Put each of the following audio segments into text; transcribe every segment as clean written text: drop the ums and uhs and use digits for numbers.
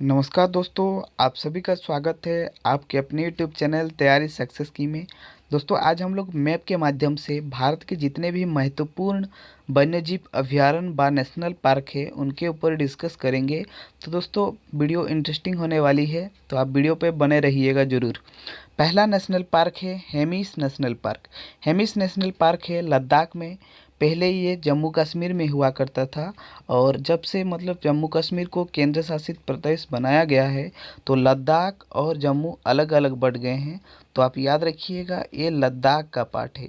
नमस्कार दोस्तों, आप सभी का स्वागत है आपके अपने यूट्यूब चैनल तैयारी सक्सेस की में। दोस्तों, आज हम लोग मैप के माध्यम से भारत के जितने भी महत्वपूर्ण वन्यजीव अभयारण्य व नेशनल पार्क है उनके ऊपर डिस्कस करेंगे। तो दोस्तों, वीडियो इंटरेस्टिंग होने वाली है, तो आप वीडियो पे बने रहिएगा ज़रूर। पहला नेशनल पार्क है Hemis national park. Hemis national park है लद्दाख में। पहले ये जम्मू कश्मीर में हुआ करता था, और जब से मतलब जम्मू कश्मीर को केंद्र शासित प्रदेश बनाया गया है तो लद्दाख और जम्मू अलग अलग बढ़ गए हैं। तो आप याद रखिएगा, ये लद्दाख का पार्ट है।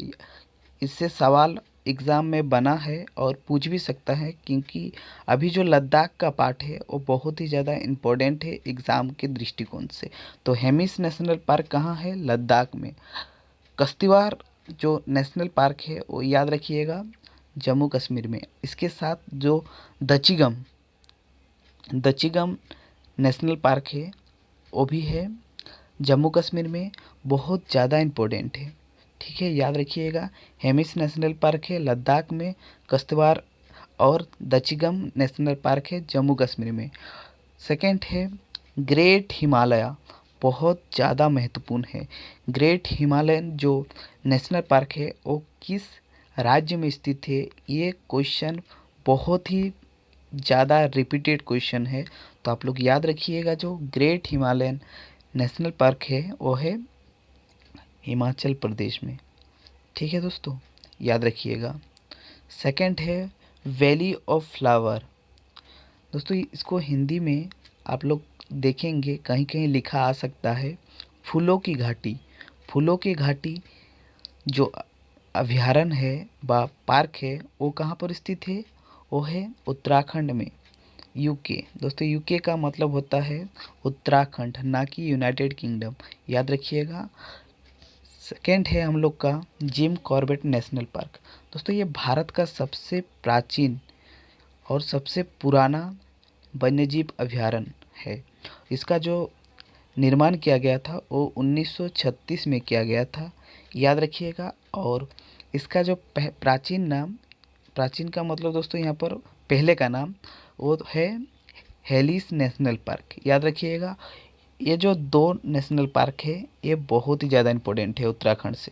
इससे सवाल एग्ज़ाम में बना है और पूछ भी सकता है, क्योंकि अभी जो लद्दाख का पार्ट है वो बहुत ही ज़्यादा इम्पोर्टेंट है एग्ज़ाम के दृष्टिकोण से। तो हेमिस नेशनल पार्क कहाँ है? लद्दाख में। कश्तीवार जो नेशनल पार्क है वो याद रखिएगा, जम्मू कश्मीर में। इसके साथ जो दचिगम दचिगम नेशनल पार्क है वो भी है जम्मू कश्मीर में, बहुत ज़्यादा इम्पोर्टेंट है। ठीक है, याद रखिएगा। हेमिस नेशनल पार्क है लद्दाख में, कश्तवार और दचिगम नेशनल पार्क है जम्मू कश्मीर में। सेकंड है ग्रेट हिमालय, बहुत ज़्यादा महत्वपूर्ण है। ग्रेट हिमालयन जो नेशनल पार्क है वो किस राज्य में स्थित है? ये क्वेश्चन बहुत ही ज़्यादा रिपीटेड क्वेश्चन है, तो आप लोग याद रखिएगा। जो ग्रेट हिमालयन नेशनल पार्क है वो है हिमाचल प्रदेश में। ठीक है दोस्तों, याद रखिएगा। सेकंड है वैली ऑफ फ्लावर। दोस्तों, इसको हिंदी में आप लोग देखेंगे कहीं कहीं लिखा आ सकता है फूलों की घाटी। फूलों की घाटी जो अभयारण्य है व पार्क है वो कहाँ पर स्थित है? वो है उत्तराखंड में, यूके। दोस्तों, यूके का मतलब होता है उत्तराखंड, ना कि यूनाइटेड किंगडम। याद रखिएगा। सेकेंड है हम लोग का जिम कॉर्बेट नेशनल पार्क। दोस्तों, ये भारत का सबसे प्राचीन और सबसे पुराना वन्यजीव अभयारण्य है। इसका जो निर्माण किया गया था वो 1936 में किया गया था, याद रखिएगा। और इसका जो प्राचीन नाम, प्राचीन का मतलब दोस्तों यहाँ पर पहले का नाम, वो है हेलिस नेशनल पार्क। याद रखिएगा। ये जो दो नेशनल पार्क है ये बहुत ही ज़्यादा इम्पोर्टेंट है उत्तराखंड से।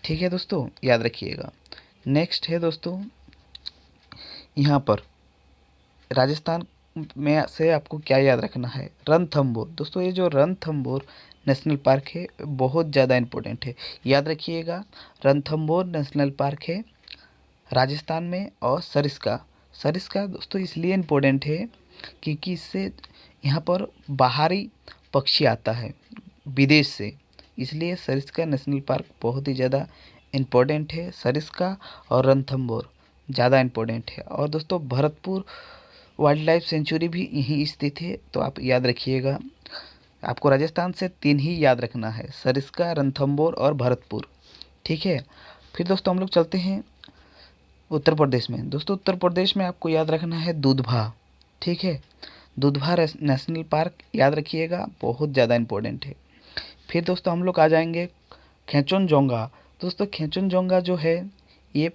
ठीक है दोस्तों, याद रखिएगा। नेक्स्ट है दोस्तों, यहाँ पर राजस्थान में से आपको क्या याद रखना है? रणथंभौर। दोस्तों, ये जो रणथंभौर नेशनल पार्क है बहुत ज़्यादा इम्पोर्टेंट है, याद रखिएगा। रणथंभौर नेशनल पार्क है राजस्थान में। और सरिस्का, सरिस्का दोस्तों इसलिए इम्पोर्टेंट है क्योंकि इससे यहाँ पर बाहरी पक्षी आता है विदेश से, इसलिए सरिस्का नेशनल पार्क बहुत ही ज़्यादा इम्पोर्टेंट है। सरिस्का और रणथंभौर ज़्यादा इम्पोर्टेंट है। और दोस्तों, भरतपुर वाइल्ड लाइफ सेंचुरी भी यहीं स्थित है, तो आप याद रखिएगा। आपको राजस्थान से तीन ही याद रखना है, सरिस्का, रणथंभौर और भरतपुर। ठीक है। फिर दोस्तों हम लोग चलते हैं उत्तर प्रदेश में। दोस्तों, उत्तर प्रदेश में आपको याद रखना है दुधवा। ठीक है, दुधवा नेशनल पार्क याद रखिएगा, बहुत ज़्यादा इम्पोर्टेंट है। फिर दोस्तों हम लोग आ जाएंगे खेचनजोंगा। दोस्तों, खेचनजोंगा जो है ये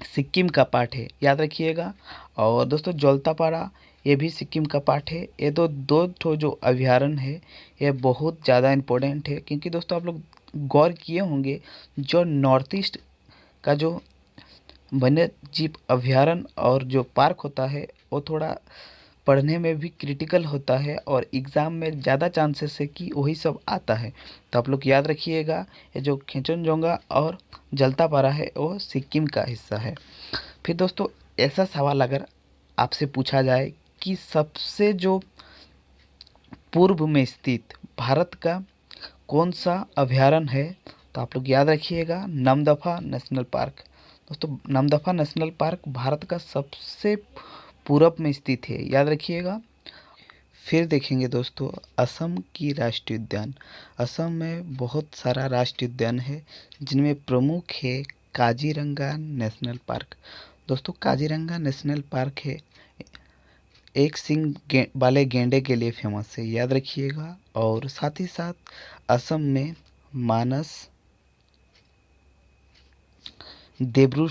सिक्किम का पार्ट है, याद रखिएगा। और दोस्तों जलदापारा ये भी सिक्किम का पार्ट है। ये दो दो ठो जो अभयारण्य है ये बहुत ज़्यादा इम्पोर्टेंट है, क्योंकि दोस्तों आप लोग गौर किए होंगे जो नॉर्थ ईस्ट का जो वन्य जीव अभयारण्य और जो पार्क होता है वो थोड़ा पढ़ने में भी क्रिटिकल होता है, और एग्ज़ाम में ज़्यादा चांसेस है कि वही सब आता है। तो आप लोग याद रखिएगा, ये जो खेचनजोंगा और जलदापारा है वो सिक्किम का हिस्सा है। फिर दोस्तों, ऐसा सवाल अगर आपसे पूछा जाए कि सबसे जो पूर्व में स्थित भारत का कौन सा अभयारण्य है, तो आप लोग याद रखिएगा नमदफा नेशनल पार्क। दोस्तों, नमदफा नेशनल पार्क भारत का सबसे पूरब में स्थित है, याद रखिएगा। फिर देखेंगे दोस्तों असम की राष्ट्रीय उद्यान। असम में बहुत सारा राष्ट्रीय उद्यान है, जिनमें प्रमुख है काजीरंगा नेशनल पार्क। दोस्तों, काजीरंगा नेशनल पार्क है एक सिंग वाले गेंडे के लिए फेमस है, याद रखिएगा। और साथ ही साथ असम में मानस, देब्रू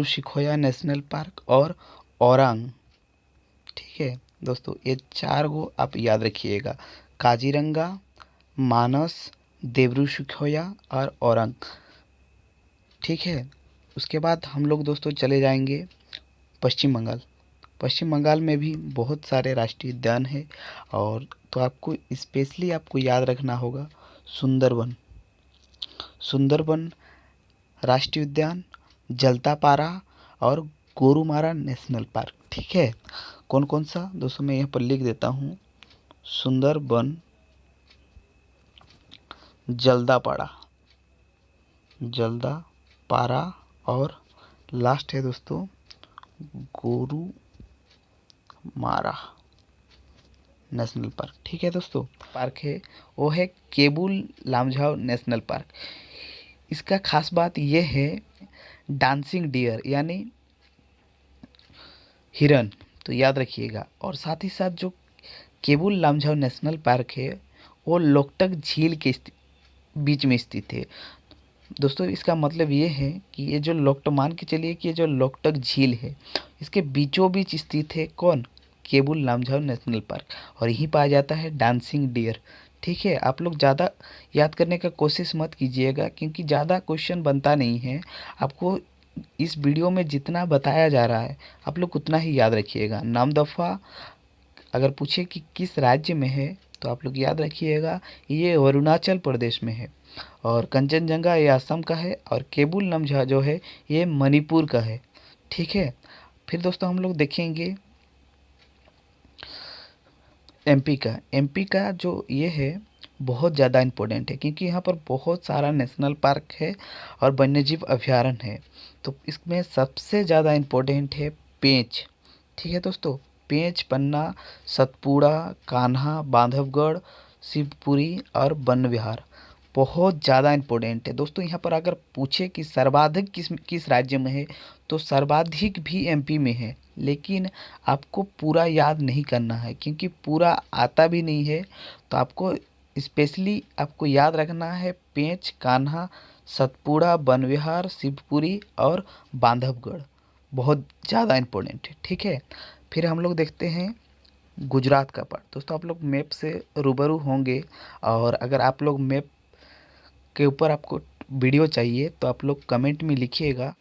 सिखोया नेशनल पार्क और औरंग। ठीक है दोस्तों, ये 4 गो आप याद रखिएगा, काजीरंगा, मानस, देब्रू सुखोया और औरंग। ठीक है, उसके बाद हम लोग दोस्तों चले जाएंगे पश्चिम बंगाल। पश्चिम बंगाल में भी बहुत सारे राष्ट्रीय उद्यान हैं, और तो आपको स्पेशली आपको याद रखना होगा सुंदरबन। सुंदरबन राष्ट्रीय उद्यान, जलदापारा और गोरुमारा नेशनल पार्क। ठीक है, कौन कौन सा दोस्तों मैं यहाँ पर लिख देता हूँ, सुंदरबन, जलदापाड़ा, जलदापारा और लास्ट है दोस्तों गोरुमारा नेशनल पार्क। ठीक है दोस्तों, पार्क है वो है केबुल लामझाओ नेशनल पार्क। इसका खास बात यह है डांसिंग डियर यानी हिरन, तो याद रखिएगा। और साथ ही साथ जो केबुल लामझाओ नेशनल पार्क है वो लोकटक झील के बीच में स्थित है। दोस्तों इसका मतलब ये है कि ये जो लोकटक, मान के चलिए कि ये जो लोकटक झील है इसके बीचों बीच स्थित है कौन, केबुल लामझाओ नेशनल पार्क, और यहीं पाया जाता है डांसिंग डियर। ठीक है, आप लोग ज़्यादा याद करने का कोशिश मत कीजिएगा क्योंकि ज़्यादा क्वेश्चन बनता नहीं है। आपको इस वीडियो में जितना बताया जा रहा है आप लोग उतना ही याद रखिएगा। नामदफा अगर पूछे कि किस राज्य में है तो आप लोग याद रखिएगा ये अरुणाचल प्रदेश में है, और कंचनजंगा ये असम का है, और केबुल लमझा जो है ये मणिपुर का है। ठीक है, फिर दोस्तों हम लोग देखेंगे एमपी का जो ये है बहुत ज़्यादा इम्पोर्टेंट है क्योंकि यहाँ पर बहुत सारा नेशनल पार्क है और वन्यजीव अभयारण्य है। तो इसमें सबसे ज़्यादा इम्पोर्टेंट है पेंच। ठीक है दोस्तों, पेंच, पन्ना, सतपुड़ा, कान्हा, बांधवगढ़, शिवपुरी और वन विहार बहुत ज़्यादा इम्पोर्टेंट है दोस्तों। यहाँ पर अगर पूछे कि सर्वाधिक किस किस राज्य में है तो सर्वाधिक भी एमपी में है, लेकिन आपको पूरा याद नहीं करना है क्योंकि पूरा आता भी नहीं है। तो आपको स्पेशली आपको याद रखना है पेंच, कान्हा, सतपुड़ा, वन विहार, शिवपुरी और बांधवगढ़, बहुत ज़्यादा इम्पोर्टेंट है। ठीक है, फिर हम लोग देखते हैं गुजरात का पार्ट। दोस्तों आप लोग मैप से रूबरू होंगे, और अगर आप लोग मैप के ऊपर आपको वीडियो चाहिए तो आप लोग कमेंट में लिखिएगा।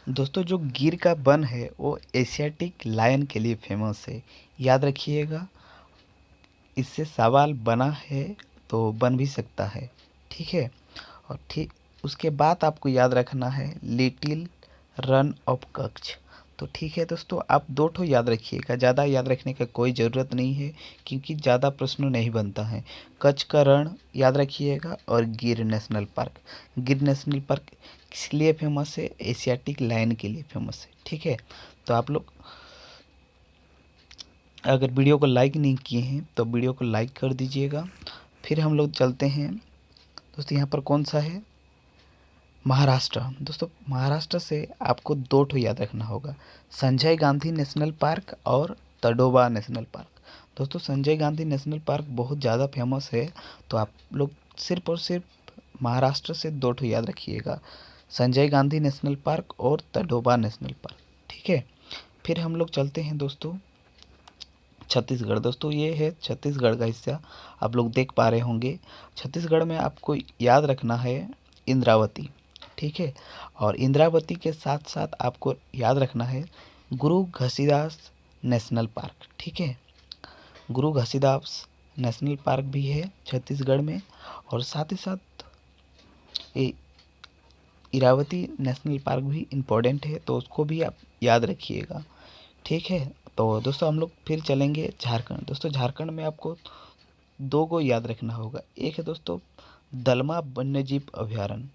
दोस्तों जो गिर का वन है वो एशियाटिक लायन के लिए फेमस है, याद रखिएगा। इससे सवाल बना है तो बन भी सकता है। ठीक है, और ठीक उसके बाद आपको याद रखना है लिटिल रन ऑफ कच्छ। तो ठीक है दोस्तों, आप 2 ठो याद रखिएगा, ज़्यादा याद रखने का कोई ज़रूरत नहीं है क्योंकि ज़्यादा प्रश्न नहीं बनता है। कच्छ का रण याद रखिएगा और गिर नेशनल पार्क। गिर नेशनल पार्क किस लिए फेमस है, एशियाटिक लायन के लिए फेमस है। ठीक है, तो आप लोग अगर वीडियो को लाइक नहीं किए हैं तो वीडियो को लाइक कर दीजिएगा। फिर हम लोग चलते हैं दोस्तों, यहाँ पर कौन सा है, महाराष्ट्र। दोस्तों महाराष्ट्र से आपको 2 ठो याद रखना होगा, संजय गांधी नेशनल पार्क और तडोबा नेशनल पार्क। दोस्तों संजय गांधी नेशनल पार्क बहुत ज़्यादा फेमस है, तो आप लोग सिर्फ और सिर्फ महाराष्ट्र से 2 ठो याद रखिएगा, संजय गांधी नेशनल पार्क और तडोबा नेशनल पार्क। ठीक है, फिर हम लोग चलते हैं दोस्तों छत्तीसगढ़। दोस्तों ये है छत्तीसगढ़ का हिस्सा, आप लोग देख पा रहे होंगे। छत्तीसगढ़ में आपको याद रखना है इंद्रावती। ठीक है, और इंद्रावती के साथ साथ आपको याद रखना है गुरु घसीदास नेशनल पार्क। ठीक है, गुरु घसीदास नेशनल पार्क भी है छत्तीसगढ़ में, और साथ ही साथ ये इरावती नेशनल पार्क भी इम्पोर्टेंट है, तो उसको भी आप याद रखिएगा। ठीक है, तो दोस्तों हम लोग फिर चलेंगे झारखंड। दोस्तों झारखंड में आपको 2 को याद रखना होगा, एक है दोस्तों दलमा वन्यजीव अभयारण्य,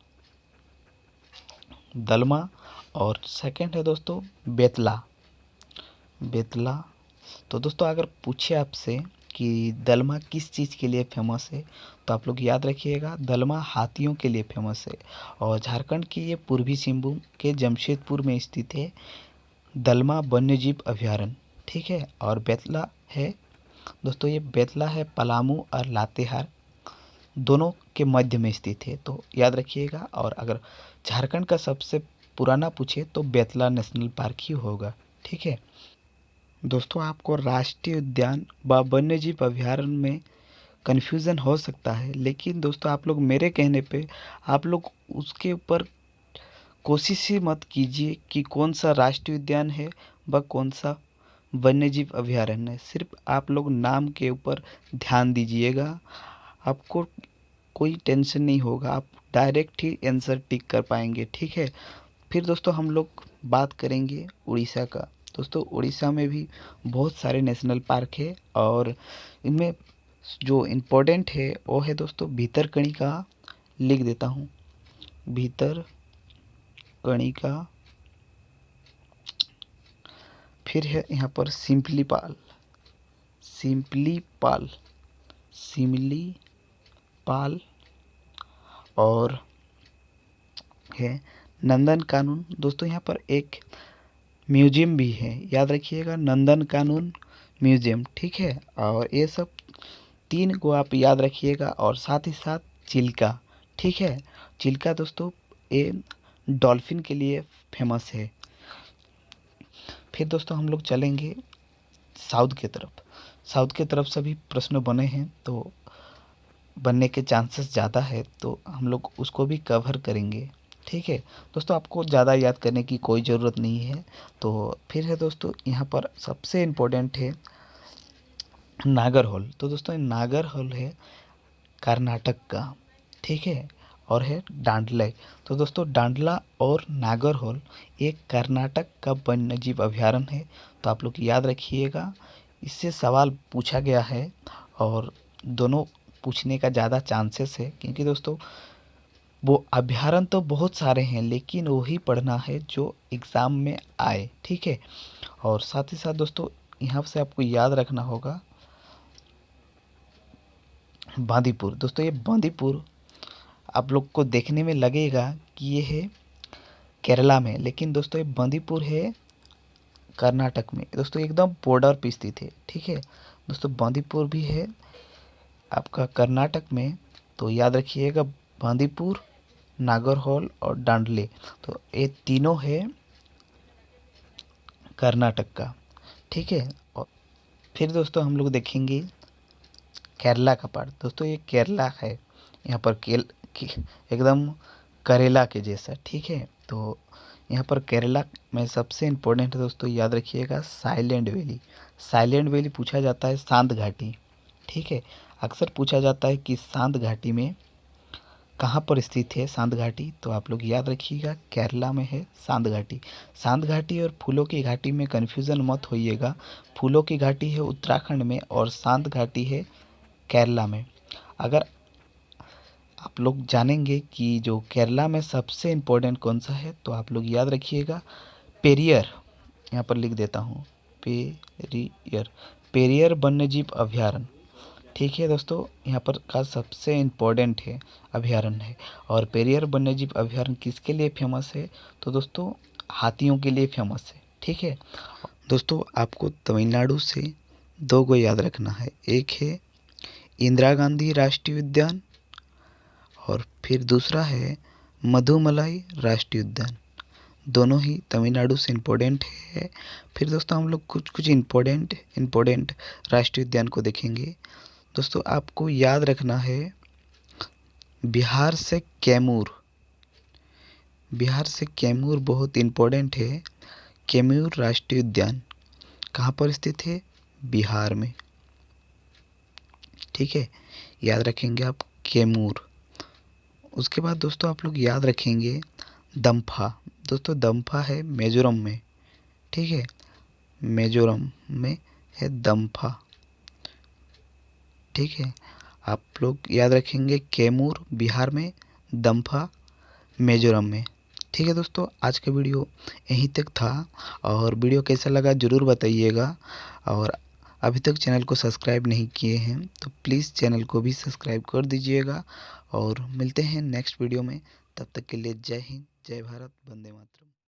दलमा, और सेकंड है दोस्तों बेतला, बेतला। तो दोस्तों अगर पूछे आपसे कि दलमा किस चीज़ के लिए फेमस है तो आप लोग याद रखिएगा दलमा हाथियों के लिए फेमस है, और झारखंड की ये पूर्वी सिंहभूम के जमशेदपुर में स्थित है दलमा वन्यजीव अभयारण्य। ठीक है, और बेतला है दोस्तों, ये बेतला है पलामू और लातेहार दोनों के मध्य में स्थित है, तो याद रखिएगा। और अगर झारखंड का सबसे पुराना पूछे तो बेतला नेशनल पार्क ही होगा। ठीक है दोस्तों, आपको राष्ट्रीय उद्यान व वन्यजीव अभयारण्य में कन्फ्यूज़न हो सकता है, लेकिन दोस्तों आप लोग मेरे कहने पे आप लोग उसके ऊपर कोशिश ही मत कीजिए कि कौन सा राष्ट्रीय उद्यान है व कौन सा वन्यजीव अभयारण्य है। सिर्फ आप लोग नाम के ऊपर ध्यान दीजिएगा, आपको कोई टेंशन नहीं होगा, आप डायरेक्ट ही आंसर टिक कर पाएंगे। ठीक है, फिर दोस्तों हम लोग बात करेंगे उड़ीसा का। दोस्तों उड़ीसा में भी बहुत सारे नेशनल पार्क है और इनमें जो इम्पोर्टेंट है वो है दोस्तों भीतरकनिका। लिख देता हूँ, भीतरकनिका। फिर है यहाँ पर सिम्पलीपाल, सिम्पलीपाल, सिमलीपाल। और है नंदन कानून। दोस्तों यहाँ पर एक म्यूजियम भी है, याद रखिएगा, नंदन कानून म्यूजियम। ठीक है, और ये सब 3 को आप याद रखिएगा। और साथ ही साथ चिल्का। ठीक है, चिल्का दोस्तों ये डॉल्फिन के लिए फेमस है। फिर दोस्तों हम लोग चलेंगे साउथ की तरफ। साउथ की तरफ से भी प्रश्न बने हैं, तो बनने के चांसेस ज़्यादा है, तो हम लोग उसको भी कवर करेंगे। ठीक है दोस्तों, आपको ज़्यादा याद करने की कोई ज़रूरत नहीं है। तो फिर है दोस्तों यहाँ पर सबसे इम्पोर्टेंट है नागरहोल। तो दोस्तों नागरहोल है कर्नाटक का। ठीक है, और है डांडला। तो दोस्तों डांडला और नागरहोल एक कर्नाटक का वन्यजीव अभयारण्य है, तो आप लोग याद रखिएगा। इससे सवाल पूछा गया है और दोनों पूछने का ज़्यादा चांसेस है, क्योंकि दोस्तों वो अभयारण्य तो बहुत सारे हैं, लेकिन वही पढ़ना है जो एग्ज़ाम में आए। ठीक है, और साथ ही साथ दोस्तों यहाँ से आपको याद रखना होगा बांदीपुर। दोस्तों ये बांदीपुर आप लोग को देखने में लगेगा कि ये है केरला में, लेकिन दोस्तों ये बांदीपुर है कर्नाटक में। दोस्तों एकदम बॉर्डर पे स्थित है। ठीक है दोस्तों, बांदीपुर भी है आपका कर्नाटक में, तो याद रखिएगा बांदीपुर, नागरहोल और डांडले, तो ये तीनों है कर्नाटक का। ठीक है, और फिर दोस्तों हम लोग देखेंगे केरला का पार्ट। दोस्तों ये केरला है, यहाँ पर एकदम करेला के जैसा। ठीक है, तो यहाँ पर केरला में सबसे इम्पोर्टेंट है दोस्तों, याद रखिएगा साइलेंट वैली। साइलेंट वैली पूछा जाता है शांत घाटी। ठीक है, अक्सर पूछा जाता है कि शांत घाटी में कहाँ पर स्थित है शांत घाटी, तो आप लोग याद रखिएगा केरला में है शांत घाटी। शांत घाटी और फूलों की घाटी में कन्फ्यूज़न मत होइएगा। फूलों की घाटी है उत्तराखंड में और शांत घाटी है केरला में। अगर आप लोग जानेंगे कि जो केरला में सबसे इम्पोर्टेंट कौन सा है, तो आप लोग याद रखिएगा पेरियर। यहाँ पर लिख देता हूँ पेरियर, पेरियर वन्यजीव अभयारण्य। ठीक है दोस्तों, यहाँ पर का सबसे इम्पोर्टेंट है अभयारण्य है। और पेरियर वन्यजीव अभयारण्य किसके लिए फेमस है, तो दोस्तों हाथियों के लिए फेमस है। ठीक है दोस्तों, आपको तमिलनाडु से 2 को याद रखना है, एक है इंदिरा गांधी राष्ट्रीय उद्यान और फिर दूसरा है मधुमलाई राष्ट्रीय उद्यान। दोनों ही तमिलनाडु से इम्पोर्टेंट है। फिर दोस्तों हम लोग कुछ कुछ इम्पोर्टेंट राष्ट्रीय उद्यान को देखेंगे। दोस्तों आपको याद रखना है बिहार से कैमूर, बिहार से कैमूर बहुत इम्पोर्टेंट है। कैमूर राष्ट्रीय उद्यान कहाँ पर स्थित है, बिहार में। ठीक है, याद रखेंगे आप कैमूर। उसके बाद दोस्तों आप लोग याद रखेंगे दम्फा। दोस्तों दम्फा है मिजोरम में। ठीक है, मिजोरम में है दम्फा। ठीक है, आप लोग याद रखेंगे कैमूर बिहार में, दम्फा मिजोरम में। ठीक है दोस्तों, आज का वीडियो यहीं तक था, और वीडियो कैसा लगा ज़रूर बताइएगा। और अभी तक चैनल को सब्सक्राइब नहीं किए हैं तो प्लीज़ चैनल को भी सब्सक्राइब कर दीजिएगा। और मिलते हैं नेक्स्ट वीडियो में, तब तक के लिए जय हिंद, जय भारत, वंदे मातरम।